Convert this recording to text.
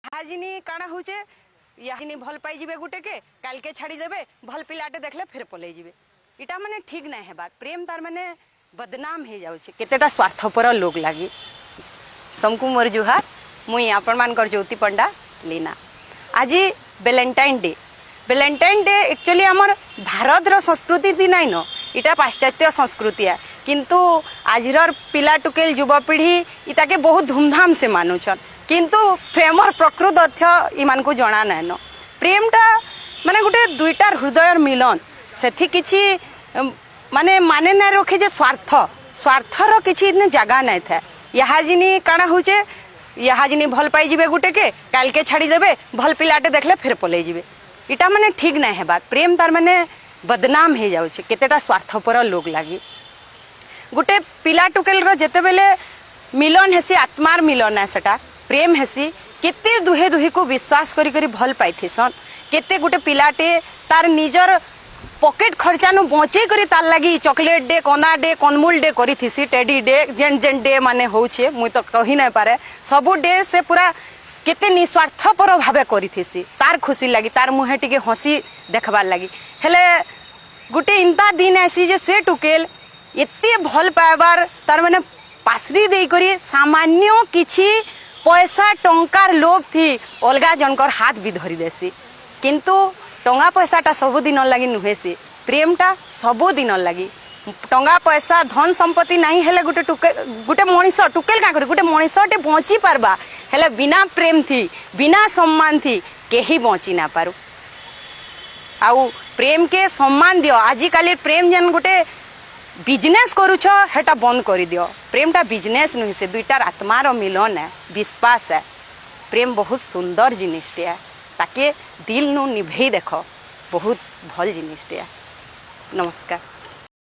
हाजिनी काना होचे याहिनी भल पाई जिबे गुटे के काल के छाड़ी देबे भल पिलाटे देखले फिर पलै जिबे इटा माने ठीक नै हेबार प्रेम तार माने बदनाम हे जाउछे केतेटा स्वार्थपर लोग लागी समकु मोर जुहार मुई आपण मान कर ज्योति पंडा लीना आज वैलेंटाइन डे एक्चुअली हमर भारत रो संस्कृति दी नाइन इटा पाश्चात्य संस्कृति है किंतु आजर पिला टुकेल युवपीढ़ी इताके बहुत धूमधाम से मानुछन किंतु प्रेमर प्रकृत अर्थ इमान को जना नाइन प्रेमटा माने गोटे दुईटार हृदयर मिलन सेथि किछि माने ना रखे जे स्वार्थर किछि जगह नहीं था याहाजिनी काना होचे याहाजिनी भल पाई जिबे गुटे के काल के छाड़ी देबे भल पिलाटे देखले फिर पलै जिबे इटा माने ठीक नै हेबार प्रेम तार माने बदनाम हे जाउछे केतेटा स्वार्थपर लोग लागी गुटे पिला टुकेल रो जेते बेले मिलन हेसी आत्मार मिलन है सेटा प्रेम हेसी केते दुहे दुही को विश्वास करी करी भल पाइथिसन केते गुटे पिलाटे तार निजर पॉकेट खर्चा नु बचे करी तार लागी चॉकलेट डे कंदा डे कनमूल डे करी थिसी टेडी डे जेन जेन डे माने होउछे मुई तो कहि नै पारे सबु डे से पूरा केते निस्वार्थपर भावे करी थिसी तार खुशी लागी तार मुहे टिके हसी देखबार लागी हेले गुटे इंता दिन ऐसी जे से टुकेल एते भल पाइबार तार माने पासरी देई करी सामान्य किछि पैसा टंकार लोभ थी अलगा जनकर हाथ भी धरी देसी किंतु टंगा पैसाटा सब दिन लगी नुहे से प्रेमटा सब दिन लगी टंगा पैसा धन संपत्ति नहीं हेले गुटे मनीष टुकेल का करी गुटे मनीषटे बची पारबा हेले बिना प्रेम थी बिना सम्मान थी केही बची ना पारू आउ प्रेम के सम्मान दियो आजिकाली प्रेम जन गुटे बिजनेस करूछ हेटा बंद कर दियो प्रेमटा बिजनेस नुहे से दुईटार आत्मार मिलन है विश्वास है प्रेम बहुत सुंदर जिनिसटे है ताके दिल नु निभे देख बहुत भल जिनिसटे है नमस्कार।